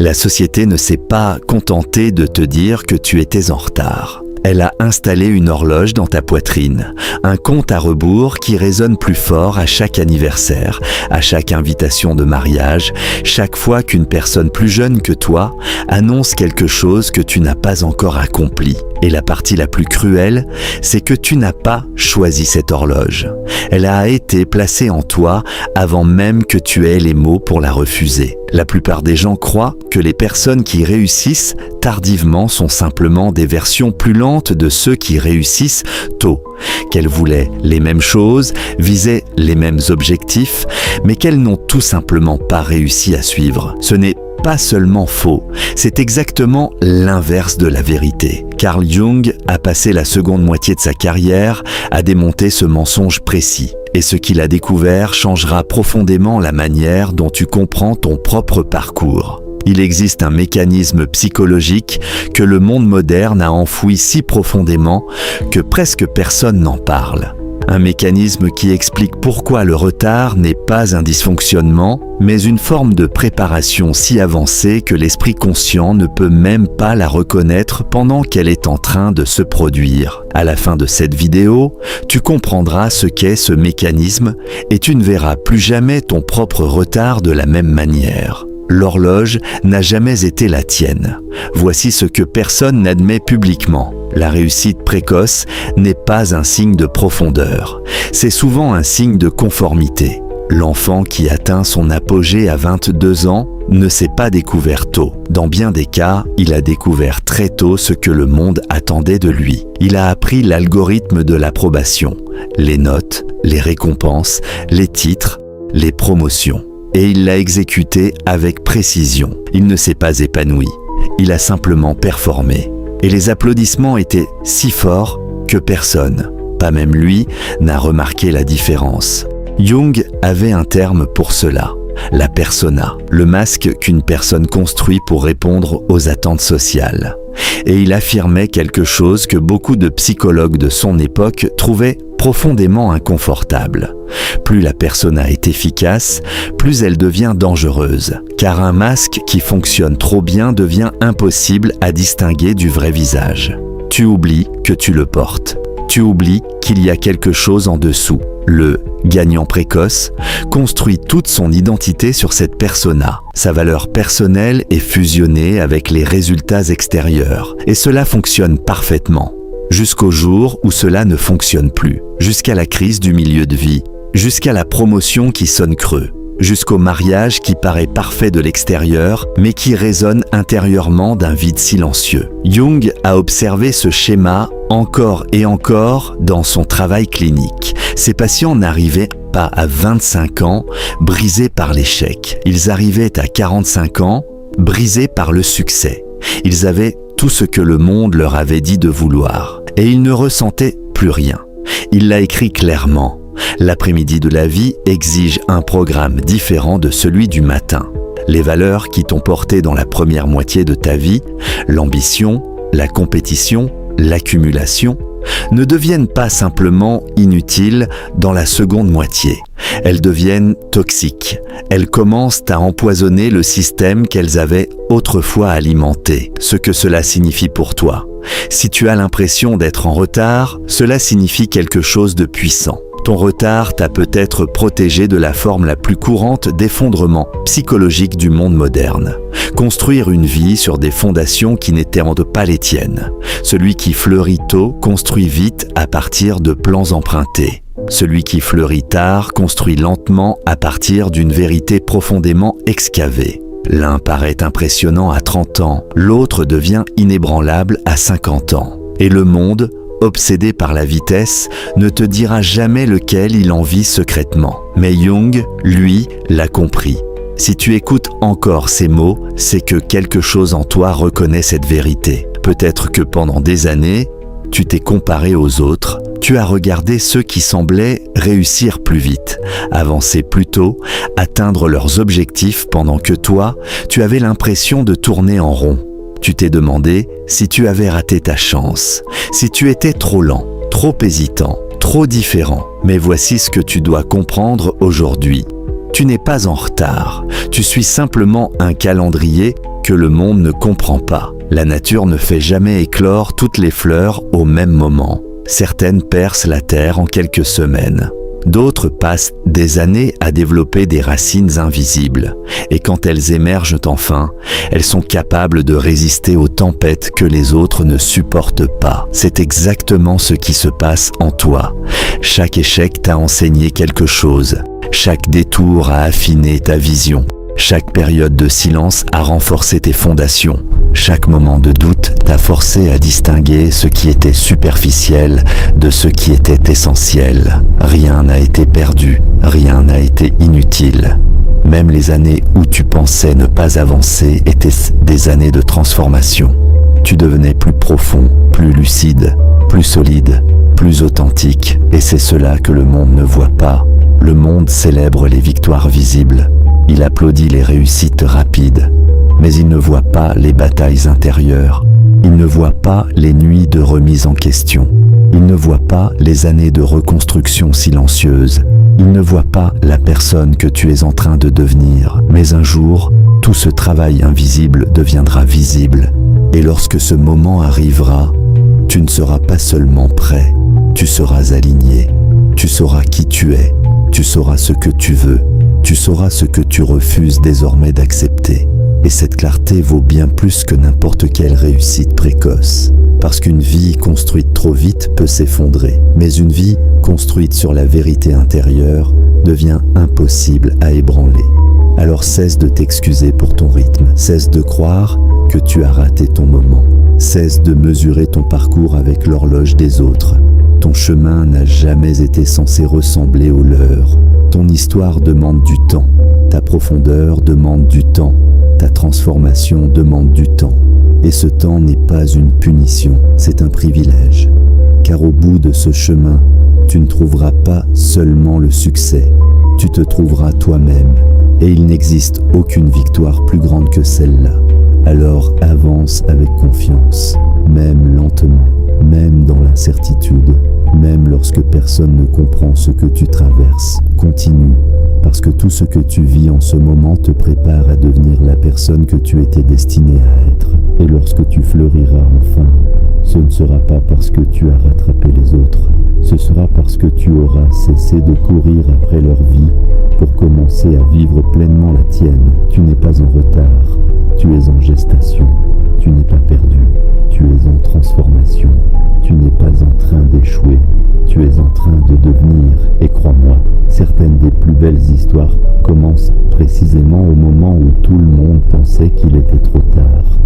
La société ne s'est pas contentée de te dire que tu étais en retard. Elle a installé une horloge dans ta poitrine, un compte à rebours qui résonne plus fort à chaque anniversaire, à chaque invitation de mariage, chaque fois qu'une personne plus jeune que toi annonce quelque chose que tu n'as pas encore accompli. Et la partie la plus cruelle, c'est que tu n'as pas choisi cette horloge. Elle a été placée en toi avant même que tu aies les mots pour la refuser. La plupart des gens croient que les personnes qui réussissent tardivement sont simplement des versions plus lentes de ceux qui réussissent tôt, qu'elles voulaient les mêmes choses, visaient les mêmes objectifs, mais qu'elles n'ont tout simplement pas réussi à suivre. Ce n'est pas seulement faux, c'est exactement l'inverse de la vérité. Carl Jung a passé la seconde moitié de sa carrière à démonter ce mensonge précis. Et ce qu'il a découvert changera profondément la manière dont tu comprends ton propre parcours. Il existe un mécanisme psychologique que le monde moderne a enfoui si profondément que presque personne n'en parle. Un mécanisme qui explique pourquoi le retard n'est pas un dysfonctionnement, mais une forme de préparation si avancée que l'esprit conscient ne peut même pas la reconnaître pendant qu'elle est en train de se produire. À la fin de cette vidéo, tu comprendras ce qu'est ce mécanisme et tu ne verras plus jamais ton propre retard de la même manière. L'horloge n'a jamais été la tienne. Voici ce que personne n'admet publiquement. La réussite précoce n'est pas un signe de profondeur. C'est souvent un signe de conformité. L'enfant qui atteint son apogée à 22 ans ne s'est pas découvert tôt. Dans bien des cas, il a découvert très tôt ce que le monde attendait de lui. Il a appris l'algorithme de l'approbation, les notes, les récompenses, les titres, les promotions. Et il l'a exécuté avec précision. Il ne s'est pas épanoui. Il a simplement performé. Et les applaudissements étaient si forts que personne, pas même lui, n'a remarqué la différence. Jung avait un terme pour cela, la persona, le masque qu'une personne construit pour répondre aux attentes sociales. Et il affirmait quelque chose que beaucoup de psychologues de son époque trouvaient profondément inconfortable. Plus la persona est efficace, plus elle devient dangereuse, car un masque qui fonctionne trop bien devient impossible à distinguer du vrai visage. Tu oublies que tu le portes. Tu oublies qu'il y a quelque chose en dessous. Le gagnant précoce construit toute son identité sur cette persona. Sa valeur personnelle est fusionnée avec les résultats extérieurs, et cela fonctionne parfaitement. Jusqu'au jour où cela ne fonctionne plus, jusqu'à la crise du milieu de vie, jusqu'à la promotion qui sonne creux, jusqu'au mariage qui paraît parfait de l'extérieur, mais qui résonne intérieurement d'un vide silencieux. Jung a observé ce schéma encore et encore dans son travail clinique. Ses patients n'arrivaient pas à 25 ans, brisés par l'échec. Ils arrivaient à 45 ans, brisés par le succès. Ils avaient tout ce que le monde leur avait dit de vouloir. Et ils ne ressentaient plus rien. Il l'a écrit clairement. L'après-midi de la vie exige un programme différent de celui du matin. Les valeurs qui t'ont porté dans la première moitié de ta vie, l'ambition, la compétition, l'accumulation, ne deviennent pas simplement inutiles dans la seconde moitié. Elles deviennent toxiques. Elles commencent à empoisonner le système qu'elles avaient autrefois alimenté. Ce que cela signifie pour toi. Si tu as l'impression d'être en retard, cela signifie quelque chose de puissant. Ton retard t'a peut-être protégé de la forme la plus courante d'effondrement psychologique du monde moderne. Construire une vie sur des fondations qui n'étaient pas les tiennes. Celui qui fleurit tôt construit vite à partir de plans empruntés. Celui qui fleurit tard construit lentement à partir d'une vérité profondément excavée. L'un paraît impressionnant à 30 ans, l'autre devient inébranlable à 50 ans. Et le monde, obsédé par la vitesse, ne te dira jamais lequel il envie secrètement. Mais Jung, lui, l'a compris. Si tu écoutes encore ces mots, c'est que quelque chose en toi reconnaît cette vérité. Peut-être que pendant des années, tu t'es comparé aux autres, tu as regardé ceux qui semblaient réussir plus vite, avancer plus tôt, atteindre leurs objectifs pendant que toi, tu avais l'impression de tourner en rond. Tu t'es demandé si tu avais raté ta chance, si tu étais trop lent, trop hésitant, trop différent. Mais voici ce que tu dois comprendre aujourd'hui. Tu n'es pas en retard, tu suis simplement un calendrier que le monde ne comprend pas. La nature ne fait jamais éclore toutes les fleurs au même moment. Certaines percent la terre en quelques semaines. D'autres passent des années à développer des racines invisibles. Et quand elles émergent enfin, elles sont capables de résister aux tempêtes que les autres ne supportent pas. C'est exactement ce qui se passe en toi. Chaque échec t'a enseigné quelque chose. Chaque détour a affiné ta vision. Chaque période de silence a renforcé tes fondations. Chaque moment de doute t'a forcé à distinguer ce qui était superficiel de ce qui était essentiel. Rien n'a été perdu, rien n'a été inutile. Même les années où tu pensais ne pas avancer étaient des années de transformation. Tu devenais plus profond, plus lucide, plus solide, plus authentique, et c'est cela que le monde ne voit pas. Le monde célèbre les victoires visibles. Il applaudit les réussites rapides, mais il ne voit pas les batailles intérieures. Il ne voit pas les nuits de remise en question. Il ne voit pas les années de reconstruction silencieuse. Il ne voit pas la personne que tu es en train de devenir. Mais un jour, tout ce travail invisible deviendra visible. Et lorsque ce moment arrivera, tu ne seras pas seulement prêt, tu seras aligné. Tu sauras qui tu es. Tu sauras ce que tu veux. Tu sauras ce que tu refuses désormais d'accepter. Et cette clarté vaut bien plus que n'importe quelle réussite précoce. Parce qu'une vie construite trop vite peut s'effondrer. Mais une vie construite sur la vérité intérieure devient impossible à ébranler. Alors cesse de t'excuser pour ton rythme. Cesse de croire que tu as raté ton moment. Cesse de mesurer ton parcours avec l'horloge des autres. Ton chemin n'a jamais été censé ressembler au leur. Ton histoire demande du temps. Ta profondeur demande du temps. Ta transformation demande du temps. Et ce temps n'est pas une punition, c'est un privilège. Car au bout de ce chemin, tu ne trouveras pas seulement le succès, tu te trouveras toi-même. Et il n'existe aucune victoire plus grande que celle-là. Alors avance avec confiance, même lentement, même dans l'incertitude, même lorsque personne ne comprend ce que tu traverses. Continue, parce que tout ce que tu vis en ce moment te prépare à devenir la personne que tu étais destinée à être. Et lorsque tu fleuriras enfin, ce ne sera pas parce que tu as rattrapé les autres, ce sera parce que tu auras cessé de courir après leur vie pour commencer à vivre pleinement la tienne. Tu n'es pas en retard, tu es en gestation, tu n'es pas perdu, tu es en transformation, tu n'es pas en train d'échouer, tu es en train de devenir. Et crois-moi, certaines des plus belles histoires commencent précisément au moment où tout le monde pensait qu'il était trop tard.